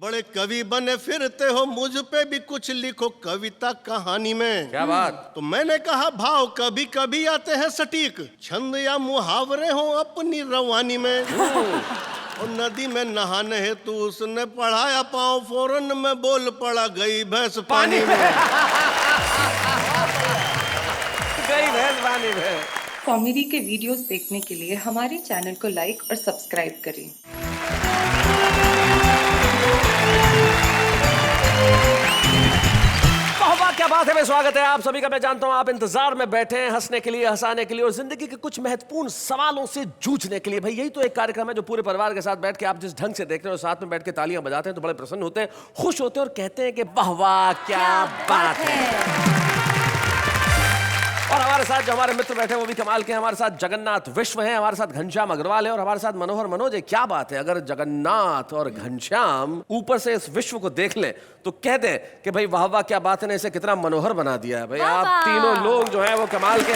बड़े कवि बने फिरते हो, मुझ पे भी कुछ लिखो कविता कहानी में। क्या बात। तो मैंने कहा भाव कभी कभी आते हैं सटीक, छंद या मुहावरे हो अपनी रवानी में। और नदी में नहाने हेतु उसने पढ़ाया पाँव, फौरन में बोल पड़ा गई भैंस पानी में। गई भैंस पानी में। कॉमेडी के वीडियोस देखने के लिए हमारे चैनल को लाइक और सब्सक्राइब करें। क्या बात है, मैं स्वागत है आप सभी का। मैं जानता हूं आप इंतजार में बैठे हैं हंसने के लिए, हंसाने के लिए और जिंदगी के कुछ महत्वपूर्ण सवालों से जूझने के लिए। भाई यही तो एक कार्यक्रम है जो पूरे परिवार के साथ बैठ के आप जिस ढंग से देख रहे हो, साथ में बैठ के तालियां बजाते हैं तो बड़े प्रसन्न होते हैं, खुश होते हैं और कहते हैं कि वाह वाह क्या बात है। और हमारे साथ जो हमारे मित्र बैठे हैं वो भी कमाल के हैं। हमारे साथ जगन्नाथ विश्व हैं, हमारे साथ घनश्याम अग्रवाल है और हमारे साथ मनोहर मनोज है। क्या बात है, अगर जगन्नाथ और घनश्याम ऊपर से इस विश्व को देख लें तो कह दें कि भाई वाह वाह क्या बात है ने इसे कितना मनोहर बना दिया है। भाई आप तीनों लोग जो हैं वो कमाल के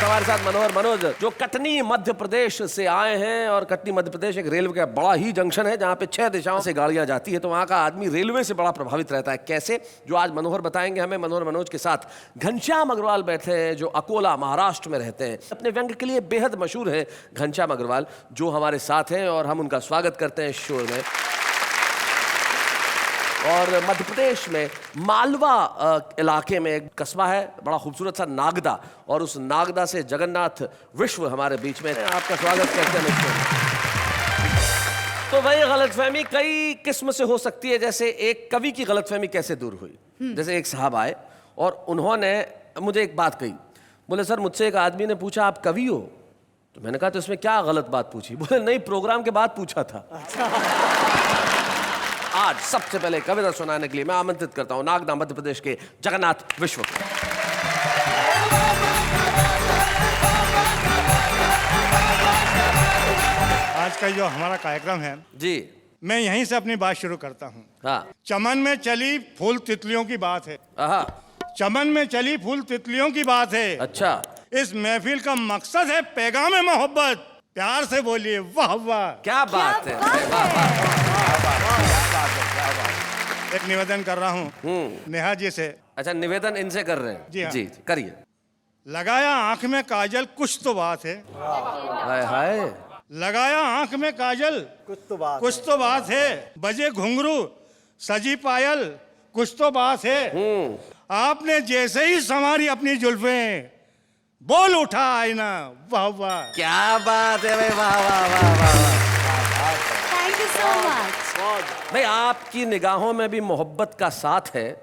हमारे साथ मनोहर मनोज जो कटनी मध्य प्रदेश से आए हैं। और कटनी मध्य प्रदेश एक रेलवे का बड़ा ही जंक्शन है जहां पे 6 दिशाओं से गाड़ियां जाती है, तो वहां का आदमी रेलवे से बड़ा प्रभावित रहता है। कैसे, जो आज मनोहर बताएंगे हमें। मनोहर मनोज के साथ घनश्याम अग्रवाल बैठे हैं जो अकोला महाराष्ट्र में रहते हैं। अपने व्यंग के लिए बेहद मशहूर है घनश्याम अग्रवाल जो हमारे साथ हैं और हम उनका स्वागत करते हैं इस शो में। और मध्य प्रदेश में मालवा इलाके में एक कस्बा है बड़ा खूबसूरत सा नागदा, और उस नागदा से जगन्नाथ विश्व हमारे बीच में। आपका स्वागत करते हैं। तो वही गलतफहमी कई किस्म से हो सकती है। जैसे एक कवि की गलतफहमी कैसे दूर हुई, जैसे एक साहब आए और उन्होंने मुझे एक बात कही। बोले सर मुझसे एक आदमी ने पूछा आप कवि हो, तो मैंने कहा तो इसमें क्या गलत बात पूछी। बोले नहीं, प्रोग्राम के बाद पूछा था। आज सबसे पहले कविता सुनाने के लिए मैं आमंत्रित करता हूं नागदा मध्य प्रदेश के जगन्नाथ विश्व को। आज का जो हमारा कार्यक्रम है जी, मैं यहीं से अपनी बात शुरू करता हूँ। हाँ। चमन में चली फूल तितलियों की बात है। चमन में चली फूल तितलियों की बात है। अच्छा, इस महफिल का मकसद है पैगाम मोहब्बत। प्यार से बोलिए वाह वाह क्या बात है। एक निवेदन कर रहा हूँ नेहा जी से। अच्छा, निवेदन इनसे कर रहे हैं। जी हाँ। जी करिए। लगाया आंख में काजल कुछ तो बात है। हाय हाय। लगाया आंख में काजल कुछ तो बात है। बजे घुंघरू सजी पायल कुछ तो बात है। आपने जैसे ही संवारी अपनी जुल्फें, बोल उठा आईना वाह वाह क्या बात है भाई, वाह वाह वाह वाह। Thank you so much. भाई आपकी निगाहों में भी मोहब्बत का साथ है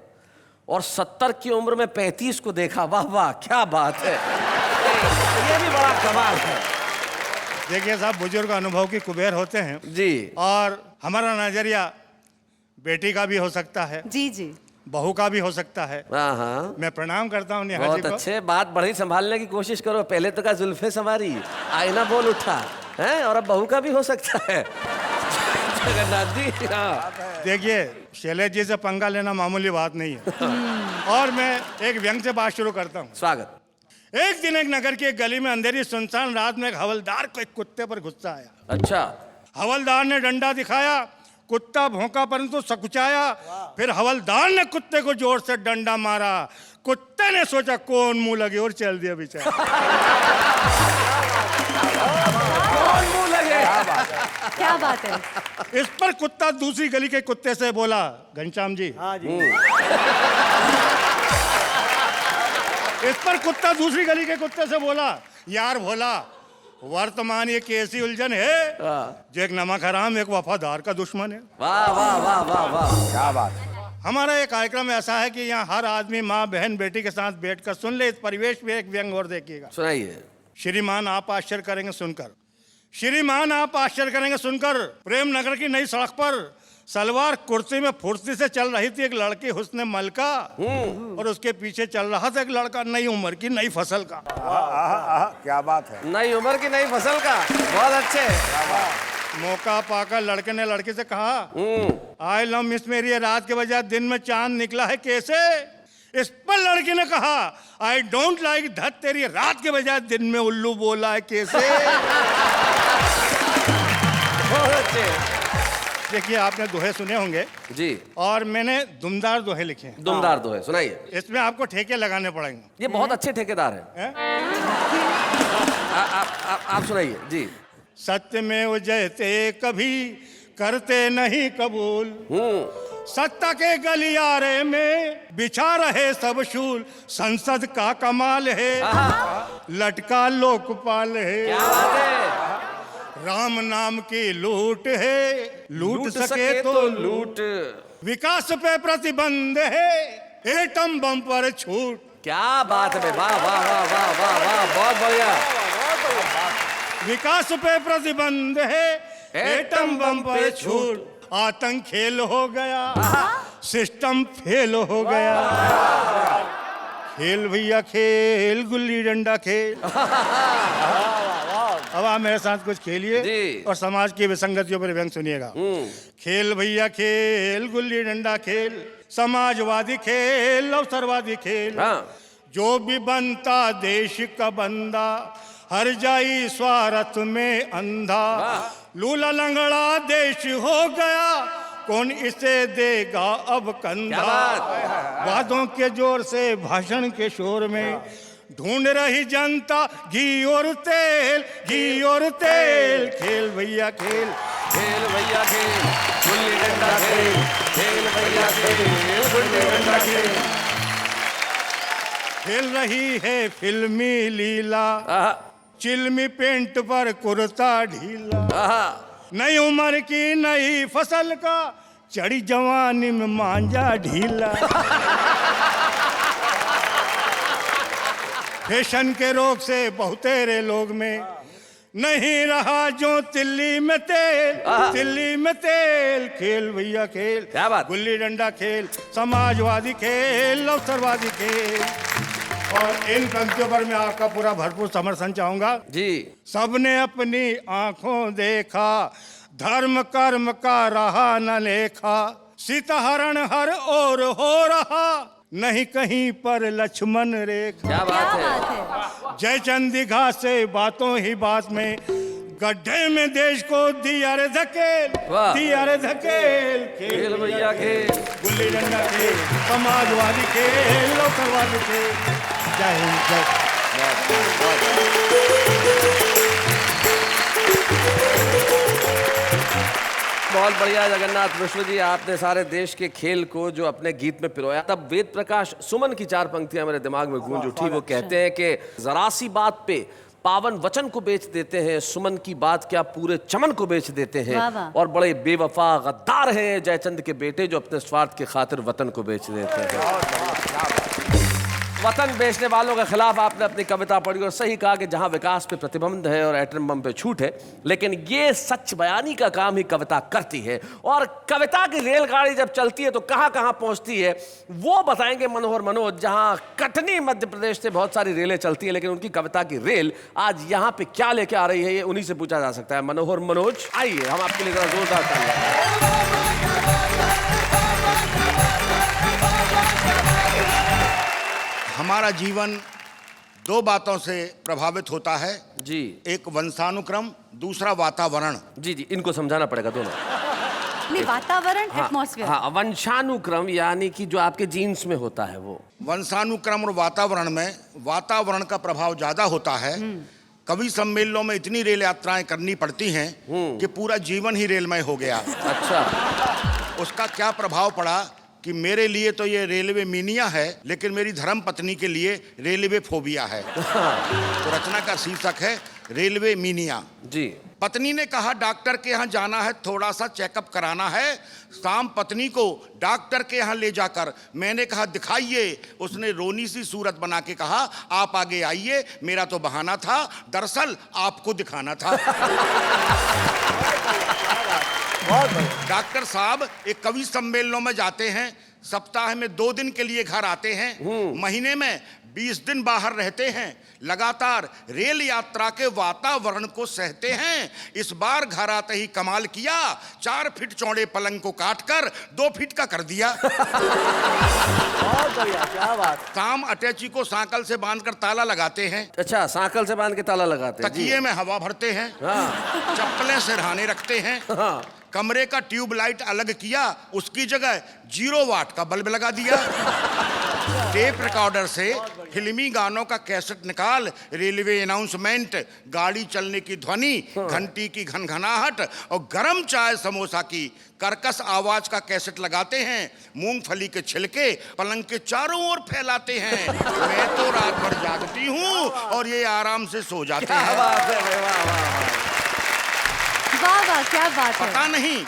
और 70 की उम्र में 35 को देखा, वाह वाह क्या बात है। ये भी बड़ा कमाल है। देखिए साहब, बुजुर्ग अनुभव की कुबेर होते हैं जी। और हमारा नजरिया बेटी का भी हो सकता है, जी जी, बहू का भी हो सकता है। हाँ, मैं प्रणाम करता हूँ नेहा जी बहुत को। अच्छे। बात बढ़ी संभालने की कोशिश करो। पहले तो का जुल्फे संवारी, आईना बोल उठा है, और अब बहू का भी हो सकता है। जगन्नाथ जी, हाँ। देखिए शैलेश जी से पंगा लेना मामूली बात नहीं है। और मैं एक व्यंग से बात शुरू करता हूँ। स्वागत। एक दिन एक नगर की एक गली में अंधेरी सुनसान रात में एक हवलदार को एक कुत्ते पर गुस्सा आया। अच्छा। हवलदार ने डंडा दिखाया, कुत्ता भौंका परंतु सकुचाया। फिर हवलदार ने कुत्ते को जोर से डंडा मारा। कुत्ते ने सोचा कौन मुंह लगे और चल दिया बेचारा। कौन मुंह लगे। क्या बात है। इस पर कुत्ता दूसरी गली के कुत्ते से बोला, घनश्याम जी। हाँ जी। इस पर कुत्ता दूसरी गली के कुत्ते से बोला, यार भोला, वर्तमान ये कैसी उलझन है जो एक नमक हराम एक वफादार का दुश्मन है। वाह वाह वाह वाह वाह क्या बात। हमारा ये कार्यक्रम ऐसा है कि यहाँ हर आदमी माँ बहन बेटी के साथ बैठकर सुन ले। इस परिवेश में एक व्यंग और देखिएगा। सुनाइए। श्रीमान आप आश्चर्य करेंगे सुनकर, श्रीमान आप आश्चर्य करेंगे सुनकर, प्रेम नगर की नई सड़क पर सलवार कुर्सी में फुर्ती से चल रही थी एक लड़की हुस्ने मलका, और उसके पीछे चल रहा था एक लड़का नई उम्र की नई फसल का। क्या बात है। नई उम्र की नई फसल का, बहुत अच्छे। मौका पाकर लड़के ने लड़की से कहा, आई लव मिस मेरी, रात के बजाय दिन में चांद निकला है कैसे। इस पर लड़की ने कहा, आई डोंट लाइक धत तेरी, रात के बजाय दिन में उल्लू बोला है कैसे। देखिए आपने दोहे सुने होंगे जी। और मैंने दुमदार दोहे लिखे हैं। दुमदार दोहे सुनाइए। इसमें आपको ठेके लगाने पड़ेंगे। ये बहुत अच्छे ठेकेदार हैं। आप सुनाइए जी। सत्य में उजयते कभी करते नहीं कबूल, सत्ता के गलियारे में बिछा रहे सब शूल, संसद का कमाल है, लटका लोकपाल है, क्या बात है। राम नाम की लूट है, लूट सके तो लूट, विकास पे प्रतिबंध है, एटम बम पर छूट। क्या बात है, वाह वाह वाह वाह वाह वाह, बहुत बढ़िया। विकास पे प्रतिबंध है, एटम बम पर छूट, आतंक खेल हो गया, सिस्टम फेल हो गया, खेल भैया खेल, गुल्ली डंडा खेल। अब आप मेरे साथ कुछ खेलिए और समाज की विसंगतियों पर व्यंग सुनिएगा। खेल भैया खेल, गुल्ली डंडा खेल, समाजवादी खेल, अवसरवादी खेल, जो भी बनता देश का बंदा, हर जाई स्वार्थ में अंधा, लूला लंगड़ा देश हो गया, कौन इसे देगा अब कंधा। वादों के जोर से भाषण के शोर में ढूंढ रही जनता घी और तेल, घी और तेल। खेल भैया खेल, खेल भैया खेल, गुल्ली डंडा खेल, खेल भैया खेल, गुल्ली डंडा खेल। खेल रही है फिल्मी लीला, चिल्मी पेंट पर कुर्ता ढीला, नई उम्र की नई फसल का, चढ़ी जवानी में मांझा ढीला। फैशन के रोग से बहुतेरे लोग में नहीं रहा जो तिल्ली में तेल, तिल्ली में तेल। खेल भैया खेल, क्या बात। गुल्ली डंडा खेल, समाजवादी खेल, अवसरवादी खेल। और इन पंक्तियों पर मैं आपका पूरा भरपूर समर्थन चाहूंगा जी। सबने अपनी आंखों देखा, धर्म कर्म का रहा न लेखा, सीताहरण हर ओर हो रहा, नहीं कहीं पर लक्ष्मण रेखा। क्या बात है। जयचंद दीघा से बातों ही बात में, गड्ढे में देश को दिया रे धकेल, दिया रे धकेल। खेल भैया खेल, गुल्ली डंडा खेल, समाजवादी खेल, लोकवादी खेल। जय हिंद, जय। बहुत बढ़िया जगन्नाथ मिश्र जी, आपने सारे देश के खेल को जो अपने गीत में पिरोया। तब वेद प्रकाश सुमन की 4 पंक्तियां मेरे दिमाग में गूंज उठी। वो कहते हैं कि जरा सी बात पे पावन वचन को बेच देते हैं, सुमन की बात क्या पूरे चमन को बेच देते हैं, और बड़े बेवफा गद्दार हैं जयचंद के बेटे जो अपने स्वार्थ के खातिर वतन को बेच देते हैं। वतन बेचने वालों के खिलाफ आपने अपनी कविता पढ़ी और सही कहा कि जहां विकास पे प्रतिबंध है और एटम बम पे छूट है, लेकिन ये सच बयानी का काम ही कविता करती है। और कविता की रेलगाड़ी जब चलती है तो कहां कहां पहुंचती है वो बताएंगे मनोहर मनोज। जहां कटनी मध्य प्रदेश से बहुत सारी रेलें चलती है, लेकिन उनकी कविता की रेल आज यहां पे क्या लेके आ रही है ये उन्हीं से पूछा जा सकता है। मनोहर मनोज, आइए हम आपके लिए जोरदार तालियां। हमारा जीवन 2 बातों से प्रभावित होता है जी। एक वंशानुक्रम, दूसरा वातावरण। जी जी, इनको समझाना पड़ेगा दोनों। नहीं, वातावरण, एटमॉस्फेयर। हाँ, वंशानुक्रम यानी कि जो आपके जीन्स में होता है वो। वंशानुक्रम और वातावरण में वातावरण का प्रभाव ज्यादा होता है। कवि सम्मेलनों में इतनी रेल यात्राएं करनी पड़ती हैं कि पूरा जीवन ही रेलमय हो गया। अच्छा। उसका क्या प्रभाव पड़ा कि मेरे लिए तो ये रेलवे मीनिया है, लेकिन मेरी धर्म पत्नी के लिए रेलवे फोबिया है। तो रचना का शीर्षक है रेलवे मीनिया। जी। पत्नी ने कहा डॉक्टर के यहाँ जाना है, थोड़ा सा चेकअप कराना है। शाम पत्नी को डॉक्टर के यहाँ ले जाकर मैंने कहा दिखाइए। उसने रोनी सी सूरत बना के कहा आप आगे आइए, मेरा तो बहाना था, दरअसल आपको दिखाना था। डॉक्टर साहब एक कवि सम्मेलनों में जाते हैं, सप्ताह में 2 दिन के लिए घर आते हैं, महीने में 20 दिन बाहर रहते हैं, लगातार रेल यात्रा के वातावरण को सहते हैं। इस बार घर आते ही कमाल किया, 4 फीट चौड़े पलंग को काटकर 2 फीट का कर दिया। बहुत बढ़िया, क्या बात। शाम अटैची को सांकल से बांधकर ताला लगाते हैं। अच्छा, सांकल से बांध के ताला लगाते हैं। तकिए में हवा भरते हैं। चप्पलें सिरहाने रखते हैं। कमरे का ट्यूबलाइट अलग किया, उसकी जगह 0 वाट का बल्ब लगा दिया। टेप रिकॉर्डर से फिल्मी गानों का कैसेट निकाल, रेलवे अनाउंसमेंट, गाड़ी चलने की ध्वनि, घंटी की घनघनाहट और गरम चाय समोसा की कर्कश आवाज का कैसेट लगाते हैं। मूंगफली के छिलके पलंग के चारों ओर फैलाते हैं। मैं तो रात भर जागती हूँ और ये आराम से सो जाते हैं। वाह वाह, क्या बात है। पता नहीं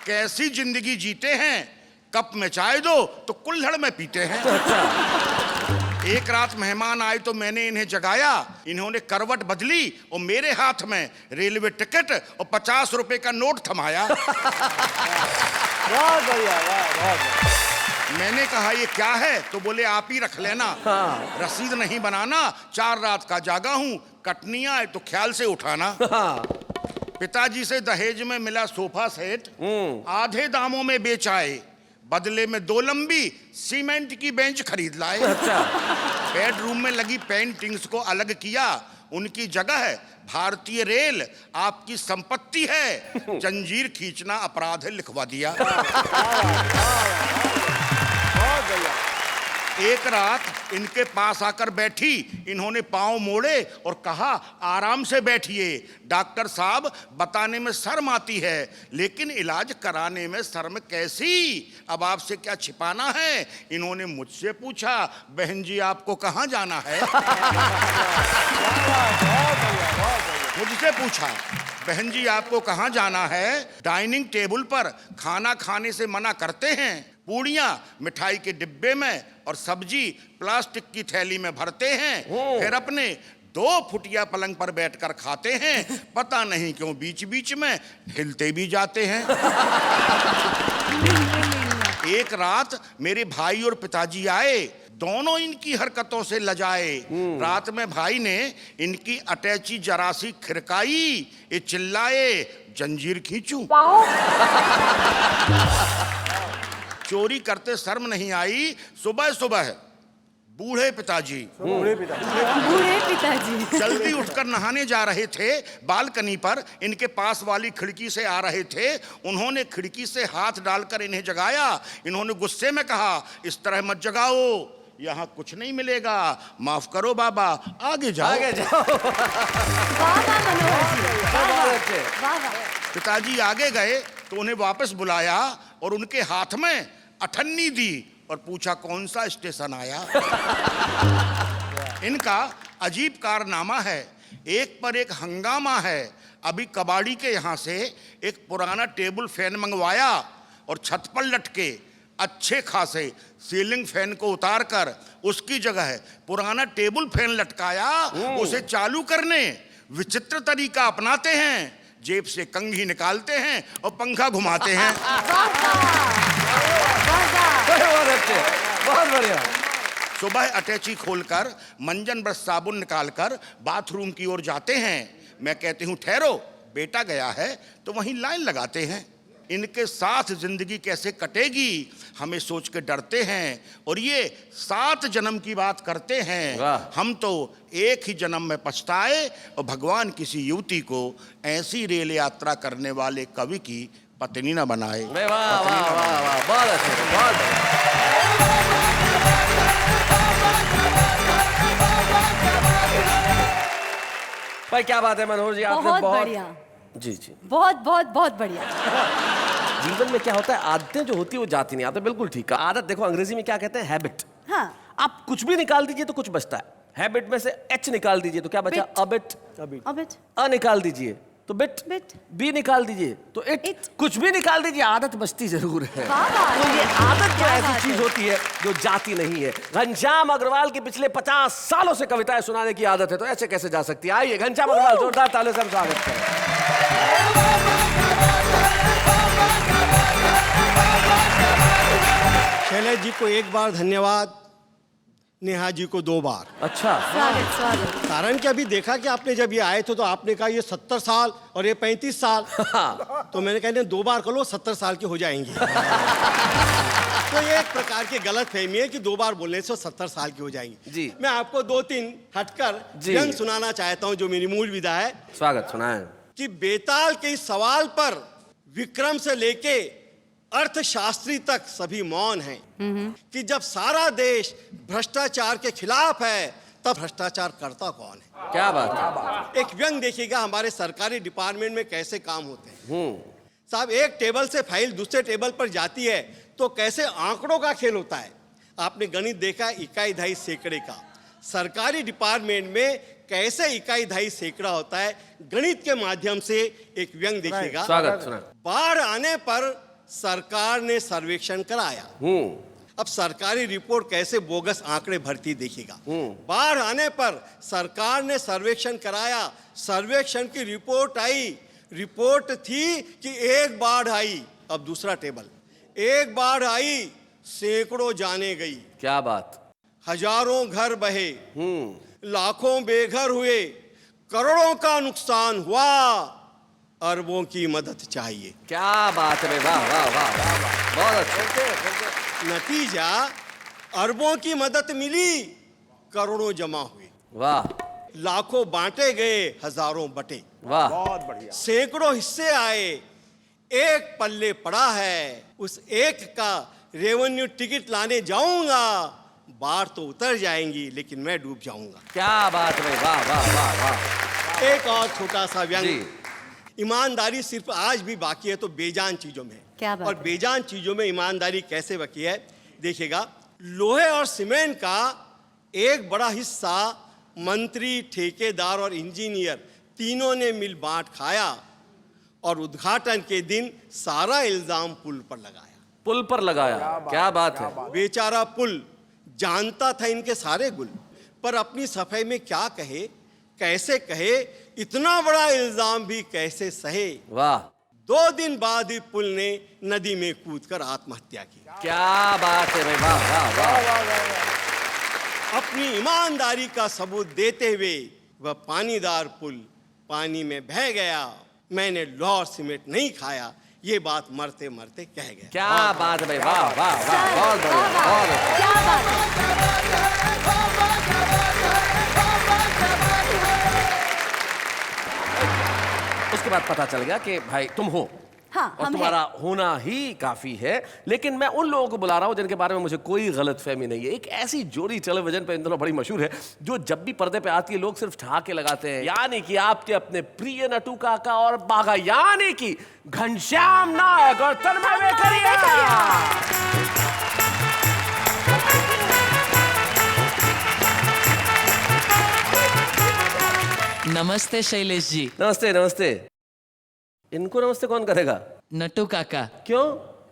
कैसी जिंदगी जीते हैं, कप में चाय दो तो कुल्हड़ में पीते हैं। एक रात मेहमान आए तो मैंने इन्हें जगाया, इन्होंने करवट बदली और मेरे हाथ में रेलवे टिकट और 50 रुपए का नोट थमाया। बहुत बढ़िया, बहुत। मैंने कहा ये क्या है, तो बोले आप ही रख लेना। रसीद नहीं बनाना, 4 रात का जागा हूँ, कटनी आए तो ख्याल से उठाना। पिताजी से दहेज में मिला सोफा सेट, आधे दामों में बेच आए, बदले में 2 लंबी सीमेंट की बेंच खरीद लाए। बेडरूम में लगी पेंटिंग्स को अलग किया, उनकी जगह भारतीय रेल आपकी संपत्ति है, जंजीर खींचना अपराध है लिखवा दिया। एक रात इनके पास आकर बैठी, इन्होंने पांव मोड़े और कहा आराम से बैठिए, डॉक्टर साहब बताने में शर्म आती है लेकिन इलाज कराने में शर्म कैसी, अब आपसे क्या छिपाना है। इन्होंने मुझसे पूछा बहन जी आपको कहाँ जाना है। मुझसे पूछा बहन जी आपको कहाँ जाना है। डाइनिंग टेबल पर खाना खाने से मना करते हैं, पूड़ियाँ मिठाई के डिब्बे में और सब्जी प्लास्टिक की थैली में भरते हैं, फिर अपने 2 फुटिया पलंग पर बैठकर खाते हैं। पता नहीं क्यों बीच बीच में हिलते भी जाते हैं। एक रात मेरे भाई और पिताजी आए, दोनों इनकी हरकतों से लजाए। रात में भाई ने इनकी अटैची जरा सी खिरकाई, ये चिल्लाए जंजीर खींचूं। चोरी करते शर्म नहीं आई। सुबह सुबह बूढ़े पिताजी जल्दी उठकर नहाने जा रहे थे, बालकनी पर इनके पास वाली खिड़की से आ रहे थे। उन्होंने खिड़की से हाथ डालकर इन्हें जगाया। इन्होंने गुस्से में कहा इस तरह मत जगाओ, यहाँ कुछ नहीं मिलेगा, माफ करो बाबा, आगे जाओ। आगे जाओ। वाह वाह मनोहर जी, वाह वाह। पिताजी आगे गए तो उन्हें वापस बुलाया और उनके हाथ में अठन्नी दी और पूछा कौन सा स्टेशन आया। इनका अजीब कारनामा है, एक पर एक हंगामा है। अभी कबाड़ी के यहाँ से एक पुराना टेबल फैन मंगवाया और छत पर लटके अच्छे खासे सीलिंग फैन को उतारकर उसकी जगह पुराना टेबल फैन लटकाया। उसे चालू करने विचित्र तरीका अपनाते हैं, जेब से कंघी निकालते हैं और पंखा घुमाते हैं। बहुत बढ़िया। सुबह अटैची खोलकर मंजन ब्रश साबुन निकालकर बाथरूम की ओर जाते हैं। मैं कहती हूँ ठहरो, बेटा गया है, तो वहीं लाइन लगाते हैं। इनके साथ जिंदगी कैसे कटेगी हमें सोच के डरते हैं और ये 7 जन्म की बात करते हैं। हम तो एक ही जन्म में पछताए और भगवान किसी युवती को ऐसी रेल यात्रा करने वाले कवि की पत्नी न बनाए। वाह वाह वाह वाह, बहुत अच्छे, बहुत भाई क्या बात है मनोहर जी, आपने बहुत बढ़िया। जी जी, बहुत बहुत बहुत बढ़िया। जीवन में क्या होता है, आदतें जो होती है वो जाती नहीं। आपने बिल्कुल ठीक कहा। आदत देखो अंग्रेजी में क्या कहते हैं, हैबिट। हाँ, आप कुछ भी निकाल दीजिए तो कुछ बचता है। हैबिट में से एच निकाल दीजिए तो क्या बचा, अबिट। अबिट। अ निकाल दीजिए तो बिट। बिट। बी निकाल दीजिए तो इट। कुछ भी निकाल दीजिए, आदत बचती जरूर है। तो ये आदत जो ऐसी चीज होती है जो जाती नहीं है। घनश्याम अग्रवाल की पिछले 50 सालों से कविताएं सुनाने की आदत है, तो ऐसे कैसे जा सकती है। आइए घनश्याम अग्रवाल, जोरदार तालियों से हम स्वागत करें। शैलेश जी को 1 बार धन्यवाद, नेहा जी को 2 बार। अच्छा, स्वागत स्वागत। कारण कि अभी देखा कि आपने जब ये आए थे तो आपने कहा ये 70 साल और ये 35 साल। तो मैंने कहा 2 बार कर लो, 70 साल के हो जाएंगे। तो ये एक प्रकार की गलत फहमी है कि 2 बार बोलने से 70 साल के हो जाएंगे। जी। मैं आपको 2-3 हटकर जी। व्यंग सुनाना चाहता हूँ जो मेरी मूल विधा है। स्वागत, सुनाएं। कि बेताल के इस सवाल पर विक्रम से लेके अर्थशास्त्री तक सभी मौन हैं कि जब सारा देश भ्रष्टाचार के खिलाफ है तब भ्रष्टाचार करता कौन है। क्या बात है। एक व्यंग देखिएगा हमारे सरकारी डिपार्टमेंट में कैसे काम होते हैं। साहब, एक टेबल से फाइल दूसरे टेबल पर जाती है तो कैसे आंकड़ों का खेल होता है। आपने गणित देखा, इकाई दहाई सैकड़े का। सरकारी डिपार्टमेंट में कैसे इकाई दहाई सैकड़ा होता है, गणित के माध्यम से एक व्यंग देखिएगा। स्वागत सुना। बाढ़ आने पर सरकार ने सर्वेक्षण कराया। अब सरकारी रिपोर्ट कैसे बोगस आंकड़े भरती देखिएगा। बाढ़ आने पर सरकार ने सर्वेक्षण कराया, सर्वेक्षण की रिपोर्ट आई। रिपोर्ट थी कि एक बाढ़ आई। अब दूसरा टेबल, एक बाढ़ आई, सैकड़ों जाने गई। क्या बात। हजारों घर बहे, लाखों बेघर हुए, करोड़ों का नुकसान हुआ, अरबों की मदद चाहिए। क्या बात है। वाह वाह वाह वाह, बहुत अच्छा। नतीजा, अरबों की मदद मिली, करोड़ों जमा हुए। वाह। लाखों बांटे गए, हजारों बटे। वाह। सैकड़ों हिस्से आए, एक पल्ले पड़ा है, उस एक का रेवेन्यू टिकट लाने जाऊंगा, बाढ़ तो उतर जाएंगी लेकिन मैं डूब जाऊंगा। क्या बात है। वाह वाह वाह वाह। एक और छोटा सा व्यंग। जी। ईमानदारी सिर्फ आज भी बाकी है तो बेजान चीजों में। क्या बात और है। बेजान चीजों में ईमानदारी कैसे बाकी है देखिएगा। लोहे और सीमेंट का एक बड़ा हिस्सा मंत्री, ठेकेदार और इंजीनियर तीनों ने मिल बांट खाया और उद्घाटन के दिन सारा इल्जाम पुल पर लगाया। पुल पर लगाया। क्या बात है। बेचारा पुल जानता था इनके सारे गुल, पर अपनी सफाई में क्या कहे, कैसे कहे, इतना बड़ा इल्जाम भी कैसे सहे। वाह। 2 दिन बाद ही पुल ने नदी में कूदकर आत्महत्या की। क्या बात है भाई। वाह वाह वाह। अपनी ईमानदारी का सबूत देते हुए वह पानीदार पुल पानी में बह गया। मैंने लोहा और सीमेंट नहीं खाया, ये बात मरते मरते कह गया। क्या बात है भाई। वाह वाह वाह, बहुत बढ़िया, बहुत अच्छा। क्या बात है। उसके बाद पता चल गया कि भाई तुम हो। हाँ, और हम तुम्हारा होना ही काफी है। लेकिन मैं उन लोगों को बुला रहा हूं जिनके बारे में मुझे कोई गलतफहमी नहीं है। एक ऐसी जोड़ी टेलीविजन पे इन दिनों बड़ी मशहूर है जो जब भी पर्दे पे आती है लोग सिर्फ ठहाके लगाते हैं, यानी कि आपके अपने प्रिय नटू काका और बाघा, यानी कि घनश्याम नायक और तन्मय वेकरिया। नमस्ते शैलेश जी। नमस्ते नमस्ते। इनको नमस्ते कौन करेगा? नटू काका। क्यों?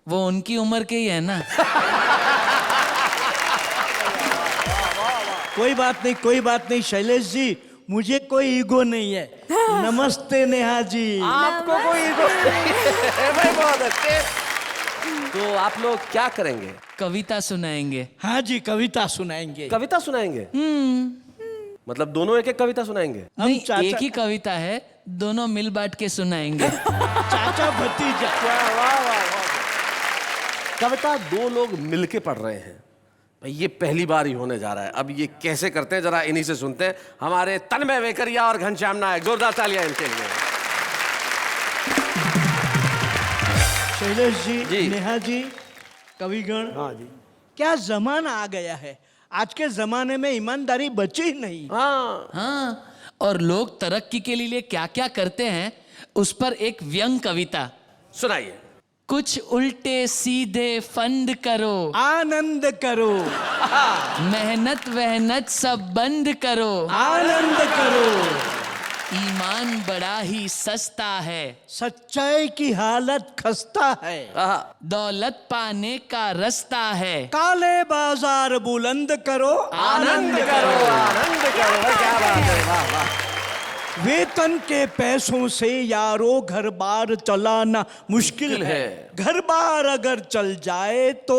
वो उनकी उम्र के ही है ना। कोई बात नहीं शैलेश जी, मुझे कोई ईगो नहीं है। नमस्ते नेहा जी। आपको कोई ईगो नहीं है भाई, बहुत अच्छे। तो आप लोग क्या करेंगे? कविता सुनाएंगे। हाँ जी, कविता सुनाएंगे। कविता सुनाएंगे? मतलब दोनों एक एक कविता सुनाएंगे? नहीं, चाचा- एक ही कविता है, दोनों मिल बांट के सुनाएंगे। चाचा भतीजा। कविता 2 लोग मिलके पढ़ रहे हैं भाई, ये पहली बार ही होने जा रहा है। अब ये कैसे करते हैं जरा इन्हीं से सुनते हैं। हमारे तन्मय वेकरिया और घनश्याम नायक, जोरदार तालियां इनके लिए। शैलेश जी। जी, नेहा जी, कविगण। हाँ जी। क्या जमाना आ गया है, आज के जमाने में ईमानदारी बची ही नहीं। हाँ, और लोग तरक्की के लिए क्या क्या करते हैं उस पर एक व्यंग कविता सुनाइए। कुछ उल्टे सीधे फंड करो, आनंद करो, मेहनत वहनत सब बंद करो, आनंद करो। ईमान बड़ा ही सस्ता है, सच्चाई की हालत खस्ता है, दौलत पाने का रास्ता है, काले बाजार बुलंद करो, आनंद करो, आनंद करो। भाई क्या बात है, वाह वाह। वेतन के पैसों से यारो घर बार चलाना मुश्किल है। घर बार अगर चल जाए तो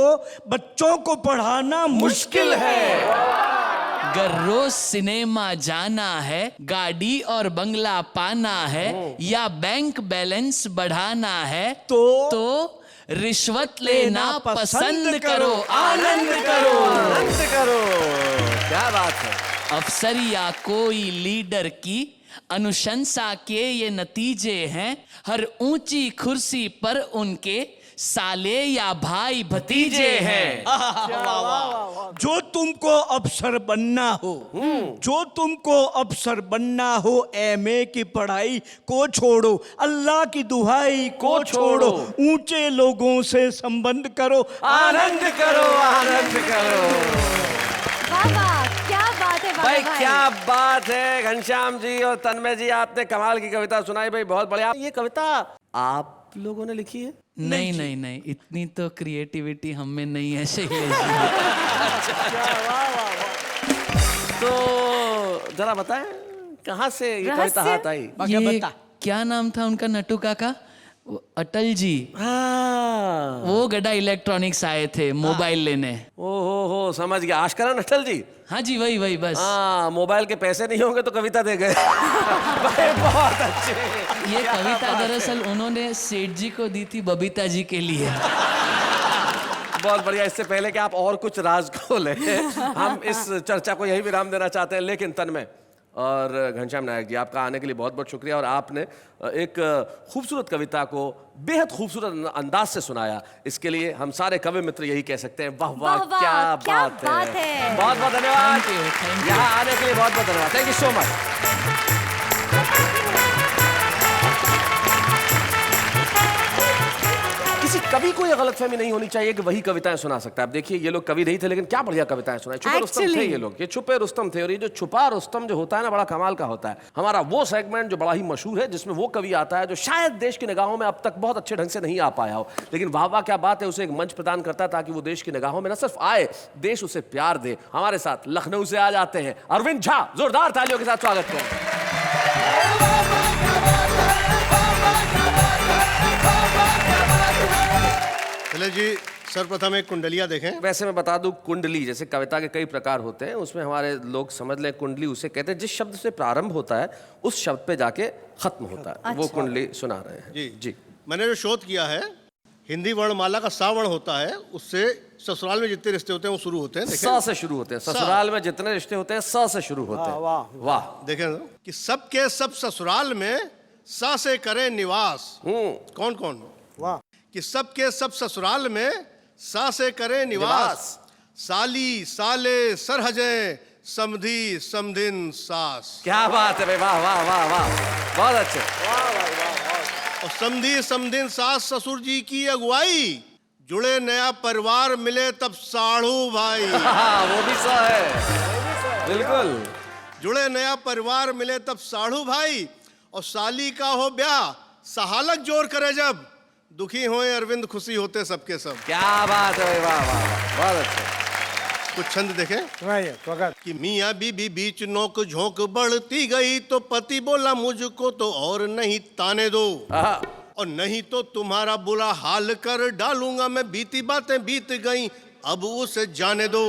बच्चों को पढ़ाना मुश्किल है। अगर रोज सिनेमा जाना है, गाड़ी और बंगला पाना है, या बैंक बैलेंस बढ़ाना है, तो रिश्वत लेना पसंद करो, आनंद करो, आनंद करो। क्या बात है। अफसर या कोई लीडर की अनुशंसा के ये नतीजे हैं, हर ऊंची कुर्सी पर उनके साले या भाई भतीजे हैं। जो तुमको अफसर बनना हो, जो तुमको अफसर बनना हो, एमए की पढ़ाई को छोड़ो, अल्लाह की दुहाई को छोड़ो, ऊंचे लोगों से संबंध करो, आनंद करो, आनंद करो। वाह वाह, क्या बात है भाई क्या बात है घनश्याम जी और तन्मय जी, आपने कमाल की कविता सुनाई भाई, बहुत बढ़िया। ये कविता आप लोगों ने लिखी है? नहीं नहीं नहीं, इतनी तो क्रिएटिविटी हम में नहीं है शैलेश जी। तो जरा बताएं कहाँ से ये कविता हाथ आई? ये क्या नाम था उनका नटू काका? वो अटल जी। हाँ, वो गड्ढा इलेक्ट्रॉनिक्स आए थे मोबाइल लेने। हो समझ गया, आशकरन अटल जी। हाँ जी, वही वही बस। हाँ, मोबाइल के पैसे नहीं होंगे तो कविता दे गए। भाई बहुत अच्छे। ये कविता दरअसल उन्होंने सेठ जी को दी थी बबीता जी के लिए। बहुत बढ़िया। इससे पहले कि आप और कुछ राज खोलें, हम इस चर्चा को यही विराम देना चाहते हैं। लेकिन तन्मय और घनश्याम नायक जी, आपका आने के लिए बहुत बहुत शुक्रिया। और आपने एक खूबसूरत कविता को बेहद खूबसूरत अंदाज से सुनाया, इसके लिए हम सारे कवि मित्र यही कह सकते हैं, वाह वाह, क्या बात है। बहुत बहुत धन्यवाद यहाँ आने के लिए, बहुत बहुत धन्यवाद। Thank you so much. किसी कवि को यह गलतफहमी नहीं होनी चाहिए कि वही कविताएं सुना सकता है। अब देखिए, ये लोग कवि नहीं थे लेकिन क्या बढ़िया कविताएं सुनाई। छुपे रुस्तम थे ये लोग, ये छुपे रुस्तम थे। और ये जो छुपा रुस्तम जो होता है ना, बड़ा कमाल का होता है। हमारा वो सेगमेंट जो बड़ा ही मशहूर है, जिसमें वो कवि आता है जो शायद देश की निगाहों में अब तक बहुत अच्छे ढंग से नहीं आ पाया हो, लेकिन वाह वाह क्या बात है, उसे एक मंच प्रदान करता है ताकि वो देश की निगाहों में न सिर्फ आए, देश उसे प्यार दे। हमारे साथ लखनऊ से आ जाते हैं अरविंद झा, जोरदार तालियों के साथ स्वागत करें। चले जी, सर्वप्रथम एक कुंडलिया देखें। वैसे मैं बता दूं, कुंडली जैसे कविता के कई प्रकार होते हैं, उसमें हमारे लोग समझ लें कुंडली उसे कहते हैं जिस शब्द से प्रारंभ होता है उस शब्द पे जाके खत्म होता है। अच्छा। वो कुंडली सुना रहे हैं जी। मैंने जो शोध किया है, हिंदी वर्णमाला का सा वर्ण होता है, उससे ससुराल में जितने रिश्ते होते हैं वो शुरू होते हैं। स से शुरू होते हैं। ससुराल में जितने रिश्ते होते हैं स से शुरू होते हैं। वाह। देखें कि सबके सब ससुराल में सा से करे निवास। कौन कौन? वाह। कि सबके सब ससुराल में सा से करे निवास, साली साले सरहजे समधी समधिन सास। क्या बात है भाई, वाह वाह वाह वाह, बहुत अच्छे। और समधी समधिन सास ससुर जी की अगुवाई, जुड़े नया परिवार मिले तब साढ़ू भाई। वो भी सा है, बिल्कुल। जुड़े नया परिवार मिले तब साढ़ू भाई, और साली का हो ब्याह सहालक जोर करे जब, दुखी होए अरविंद खुशी होते सबके सब। क्या बात है, वाह वाह, बहुत अच्छा। कुछ छंद देखें कि मियाँ बीबी बीच नोक झोंक बढ़ती गई, तो पति बोला मुझको तो और नहीं ताने दो, और नहीं तो तुम्हारा बुरा हाल कर डालूंगा मैं, बीती बातें बीत गई अब उसे जाने दो।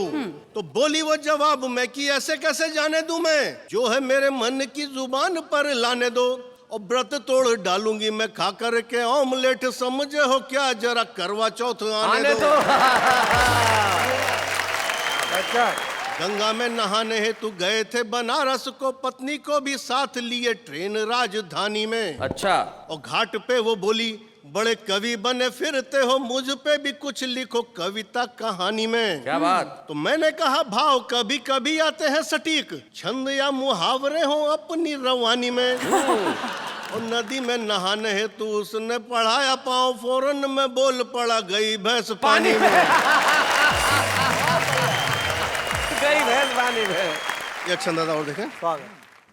तो बोली वो जवाब में कि ऐसे कैसे जाने दूं मैं, जो है मेरे मन की जुबान पर लाने दो, और व्रत तोड़ डालूंगी मैं खा कर के ऑमलेट, समझे हो क्या जरा करवा चौथ आने दो। गंगा में नहाने हेतु गए थे बनारस को, पत्नी को भी साथ लिए ट्रेन राजधानी में। अच्छा। और घाट पे वो बोली बड़े कवि बने फिरते हो, मुझ पे भी कुछ लिखो कविता कहानी में। क्या बात। तो मैंने कहा भाव कभी कभी आते हैं सटीक, छंद या मुहावरे हो अपनी रवानी में। और नदी में नहाने हेतु उसने पढ़ाया पाँव, फौरन में बोल पड़ा गई भैंस पानी में। गई भैंस पानी में। एक छंद और देखें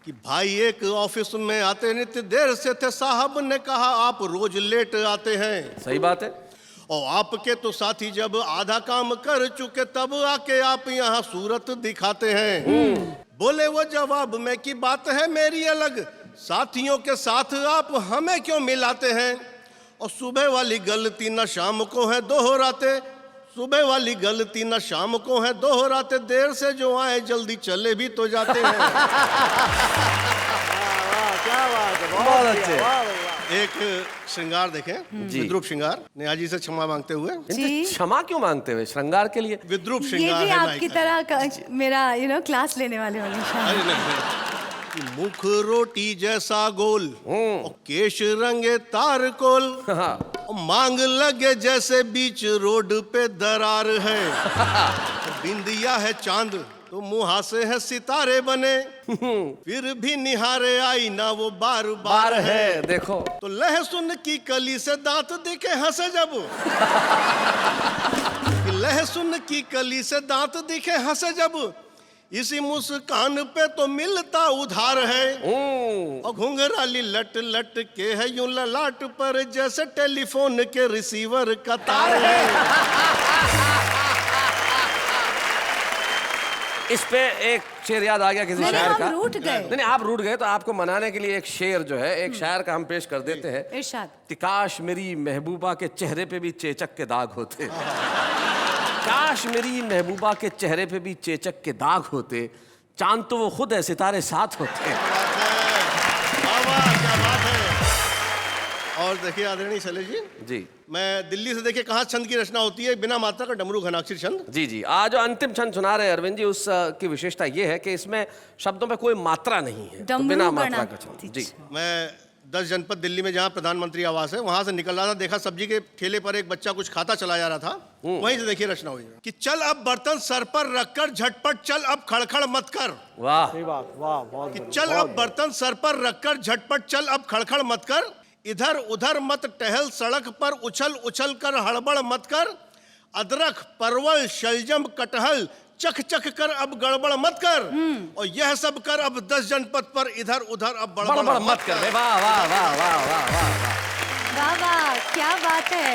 कि भाई एक ऑफिस में आते नित्य देर से थे, साहब ने कहा आप रोज लेट आते हैं। सही बात है। और आपके तो साथी जब आधा काम कर चुके तब आके आप यहाँ सूरत दिखाते हैं। बोले वो जवाब में कि बात है मेरी अलग, साथियों के साथ आप हमें क्यों मिलाते हैं, और सुबह वाली गलती न शाम को है दोहराते, सुबह वाली गलती न शाम को है दोहराते, देर से जो आए जल्दी चले भी तो जाते हैं। क्या बात है, बहुत अच्छे। एक श्रृंगार देखें, विद्रूप श्रृंगार, नेहाजी से क्षमा मांगते हुए। क्षमा क्यों मांगते हुए? श्रृंगार के लिए विद्रूप ये श्रृंगार भी है आपकी तरह मेरा क्लास लेने वाले होने। अरे नहीं, कि मुख रोटी जैसा गोल और केश रंगे तारकोल और मांग लगे जैसे बीच रोड पे दरार है। बिंदिया है चांद तो मुहा से है सितारे बने, फिर भी निहारे आई ना वो बार बार है। देखो तो लहसुन की कली से दांत दिखे हंसे जब, लहसुन की कली से दांत दिखे हंसे जब, इसी मुस्कान पे तो मिलता उधार है। और घुंघराली लट लट के है यूं ललाट पर जैसे टेलीफोन के रिसीवर का तार है। इस पे एक शेर याद आ गया किसी नहीं, शायर हम का। रूठ गए। नहीं आप रूठ गए तो आपको मनाने के लिए एक शेर जो है एक शायर का हम पेश कर देते हैं इरशाद। कि काश मेरी महबूबा के चेहरे पे भी चेचक के दाग होते। काश मेरी महबूबा के चेहरे पे भी चेचक के दाग होते, चांद तो वो खुद है सितारे साथ होते। क्या बात है। और देखिए आदरणीय शैलेश जी मैं दिल्ली से देखिए कहाँ छंद की रचना होती है, बिना मात्रा का डमरू घनाक्षरी छंद। जी जी आज जो अंतिम छंद सुना रहे हैं अरविंद जी, उस की विशेषता ये है कि इसमें शब्दों में कोई मात्रा नहीं है, तो बिना मात्रा का छंद। जी मैं 10 जनपद दिल्ली में जहाँ प्रधानमंत्री आवास है वहां से निकल रहा था, देखा सब्जी के ठेले पर एक बच्चा कुछ खाता चला जा रहा था। वहीं से देखिए रचना हुई कि चल अब बर्तन सर पर रखकर झटपट चल अब खड़खड़ मत कर। वाह कि चल अब बर्तन सर पर रखकर झटपट चल अब खड़खड़ मत कर, इधर उधर मत टहल सड़क पर उछल उछल कर हड़बड़ मत कर, अदरक परवल शलजम कटहल चख चख कर अब गड़बड़ मत कर, और यह सब कर अब 10 जनपद पर इधर उधर अब बड़बड़ मत कर। वाह वाह वाह वाह वाह वाह वाह वाह क्या बात है।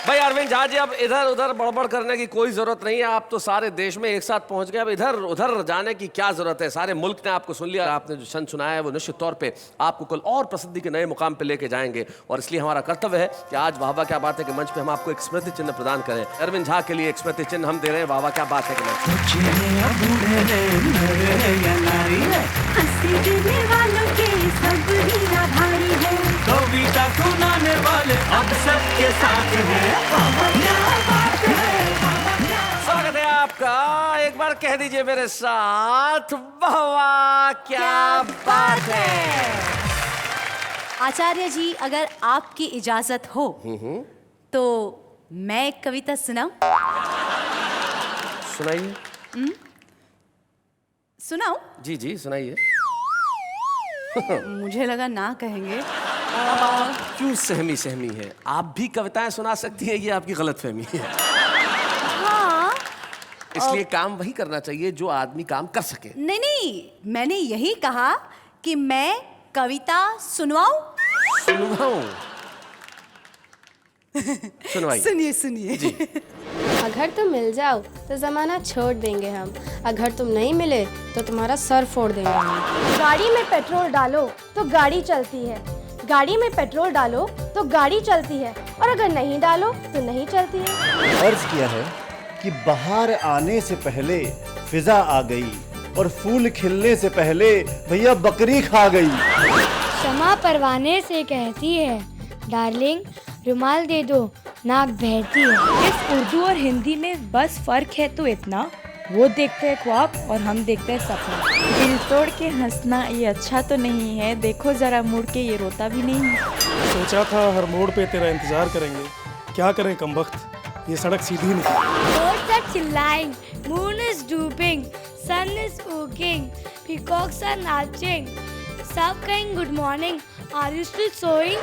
भाई अरविंद झा जी अब इधर उधर बड़बड़ करने की कोई जरूरत नहीं है, आप तो सारे देश में एक साथ पहुंच गए, अब इधर उधर जाने की क्या जरूरत है। सारे मुल्क ने आपको सुन लिया, आपने जो छंद सुनाया है वो निश्चित तौर पे आपको कल और प्रसिद्धि के नए मुकाम पे लेके जाएंगे, और इसलिए हमारा कर्तव्य है कि आज वाह वाह क्या बात है के मंच पे हम आपको एक स्मृति चिन्ह प्रदान करें। अरविंद झा के लिए एक स्मृति चिन्ह हम दे रहे हैं वाह वाह क्या बात है के मंच पे। कविता सुनाने वाले अब सबके साथ हैं। स्वागत है आपका, एक बार कह दीजिए मेरे साथ वाह वाह क्या बात है। आचार्य जी अगर आपकी इजाजत हो तो मैं एक कविता सुनाऊं? सुनाइए। सुनाऊं? जी जी सुनाइए। मुझे लगा ना कहेंगे। क्यों सहमी सहमी है, आप भी कविताएं सुना सकती हैं, ये आपकी गलतफहमी है। हाँ इसलिए काम वही करना चाहिए जो आदमी काम कर सके। नहीं नहीं मैंने यही कहा कि मैं कविता सुनवाऊं। सुनवाऊं? सुनवाइए। सुनिए सुनिए जी। अगर तुम मिल जाओ तो जमाना छोड़ देंगे हम, अगर तुम नहीं मिले तो तुम्हारा सर फोड़ देंगे हम। गाड़ी में पेट्रोल डालो तो गाड़ी चलती है, गाड़ी में पेट्रोल डालो तो गाड़ी चलती है, और अगर नहीं डालो तो नहीं चलती है। अर्ज किया है कि बाहर आने से पहले फिजा आ गई और फूल खिलने से पहले भैया बकरी खा गई। शमा परवाने से कहती है डार्लिंग रुमाल दे दो नाक बहती है। इस उर्दू और हिंदी में बस फर्क है तो इतना, वो देखते हैं ख्वाब और हम देखते हैं सपना। दिल तोड़ के हंसना ये अच्छा तो नहीं है, देखो जरा मुड़ के ये रोता भी नहीं है। सोचा था हर मोड़ पे तेरा इंतजार करेंगे, क्या करें कमबख्त, ये सड़क सीधी नहीं। Birds are chilling, moon is drooping, sun is walking, peacocks are marching, सब कहें good morning, are you still sewing?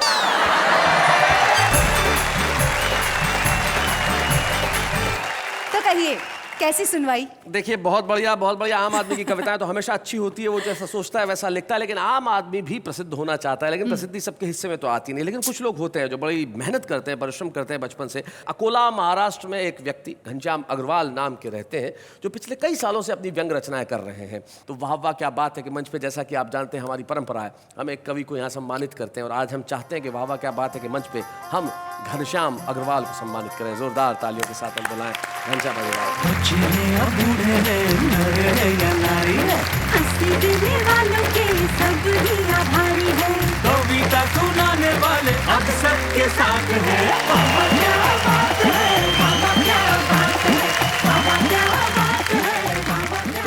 तो कहिए कैसी सुनवाई? देखिए बहुत बढ़िया। आम आदमी की कविताएं तो हमेशा अच्छी होती है, वो जैसा सोचता है वैसा लिखता है, लेकिन आम आदमी भी प्रसिद्ध होना चाहता है, लेकिन प्रसिद्धि सबके हिस्से में तो आती नहीं। लेकिन कुछ लोग होते हैं जो बड़ी मेहनत करते हैं, परिश्रम करते हैं बचपन से। अकोला महाराष्ट्र में एक व्यक्ति घनश्याम अग्रवाल नाम के रहते हैं, जो पिछले कई सालों से अपनी व्यंग रचनाएं कर रहे हैं। तो वाह वाह क्या बात है कि मंच पे जैसा कि आप जानते हैं हमारी परंपरा है, हम एक कवि को यहाँ सम्मानित करते हैं, और आज हम चाहते हैं कि वाह वाह क्या बात है कि मंच पे हम घनश्याम अग्रवाल को सम्मानित करें। जोरदार तालियों के साथ हम बुलाएं घनश्याम अग्रवाल। कविता सुनाने वाले अब सबके साथ हैं।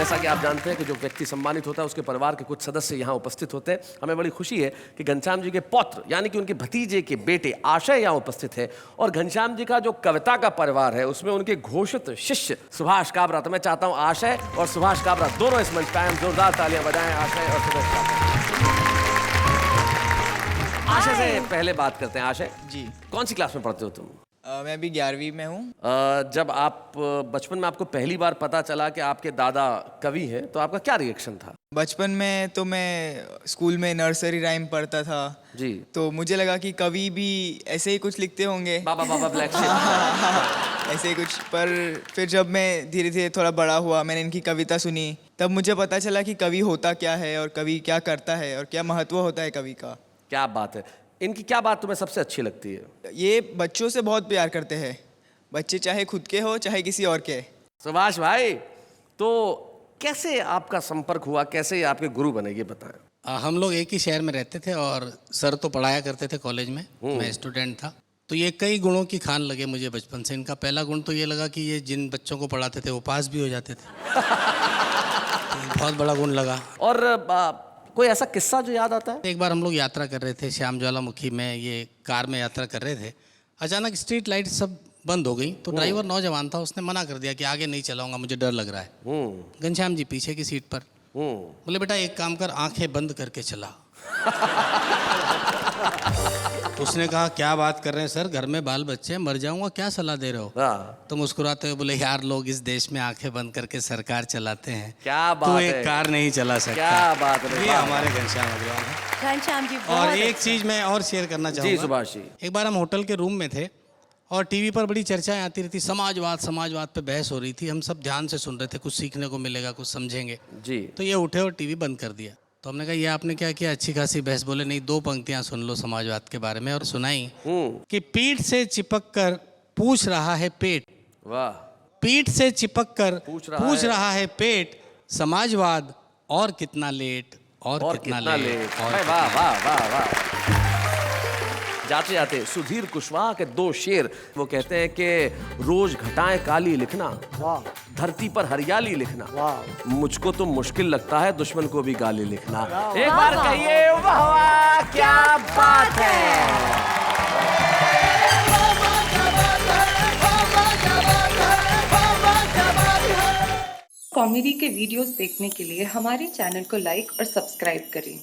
जैसा कि आप जानते हैं कि जो व्यक्ति सम्मानित होता है उसके परिवार के कुछ सदस्य यहाँ उपस्थित होते हैं। हमें बड़ी खुशी है कि घनश्याम जी के पौत्र यानी कि उनके भतीजे के बेटे आशय यहाँ उपस्थित है और घनश्याम जी का जो कविता का परिवार है उसमें उनके घोषित शिष्य सुभाष काबरा। तो मैं चाहता हूँ आशय और सुभाष काबरा दोनों इस मंच पर आए, जोरदार तालियां बजाएं आशय और सुभाष काबरा। आशय से पहले बात करते हैं। आशय जी, कौन सी क्लास में पढ़ते हो तुम? मैं अभी 11वीं में हूँ। जब आप बचपन में आपको पहली बार पता चला कि आपके दादा कवि हैं तो आपका क्या रिएक्शन था? बचपन में तो मैं स्कूल में नर्सरी राइम पढ़ता था जी, तो मुझे लगा कि कवि भी ऐसे ही कुछ लिखते होंगे, बाबा बाबा ब्लैक शिप ऐसे ही कुछ। पर फिर जब मैं धीरे धीरे थोड़ा बड़ा हुआ, मैंने इनकी कविता सुनी, तब मुझे पता चला कि कवि होता क्या है और कवि क्या करता है और क्या महत्व होता है कवि का। क्या बात है। इनकी क्या बात तुम्हें सबसे अच्छी लगती है? ये बच्चों से बहुत प्यार करते हैं, बच्चे चाहे खुद के हो चाहे किसी और के। सुभाष भाई, तो कैसे आपका संपर्क हुआ, कैसे आपके गुरु बने, ये बताएं। हम लोग एक ही शहर में रहते थे और सर तो पढ़ाया करते थे कॉलेज में, मैं स्टूडेंट था। तो ये कई गुणों की खान लगे मुझे बचपन से। इनका पहला गुण तो ये लगा कि ये जिन बच्चों को पढ़ाते थे वो पास भी हो जाते थे। तो बहुत बड़ा गुण लगा। और कोई ऐसा किस्सा जो याद आता है? एक बार हम लोग यात्रा कर रहे थे श्याम ज्वालामुखी में, ये कार में यात्रा कर रहे थे। अचानक स्ट्रीट लाइट सब बंद हो गई तो ड्राइवर नौजवान था, उसने मना कर दिया कि आगे नहीं चलाऊंगा, मुझे डर लग रहा है। घनश्याम जी पीछे की सीट पर। बोले बेटा एक काम कर, आंखें बंद करके चला। उसने कहा क्या बात कर रहे हैं सर, घर में बाल बच्चे हैं, मर जाऊंगा, क्या सलाह दे रहे हो? तो मुस्कुराते हुए बोले यार लोग इस देश में आंखें बंद करके सरकार चलाते हैं, क्या बात तो है। एक कार नहीं चला सकता। क्या बात है। ये हमारे घनश्याम अग्रवाल है। घनश्याम जी और एक चीज मैं और शेयर करना चाहूँगा। जी सुभाष जी। एक बार हम होटल के रूम में थे और टीवी पर बड़ी चर्चाएं आती रहती, समाजवाद पे बहस हो रही थी। हम सब ध्यान से सुन रहे थे, कुछ सीखने को मिलेगा, कुछ समझेंगे जी। तो ये उठे और टीवी बंद कर दिया। तो हमने कहा ये आपने क्या किया, अच्छी खासी बहस। बोले नहीं, 2 पंक्तियां सुन लो समाजवाद के बारे में। और सुनाई कि पीठ से चिपक कर पूछ रहा है पेट। वाह। पीठ से चिपक कर पूछ रहा है पेट, समाजवाद और कितना लेट, और कितना लेट। वाह वाह वाह वाह। जाते जाते सुधीर कुशवाहा के 2 शेर, वो कहते हैं कि रोज घटाएं काली लिखना, धरती पर हरियाली लिखना, मुझको तो मुश्किल लगता है दुश्मन को भी गाली लिखना। एक बार कहिए वाह वाह, क्या बात है। कॉमेडी के वीडियोस देखने के लिए हमारे चैनल को लाइक और सब्सक्राइब करें।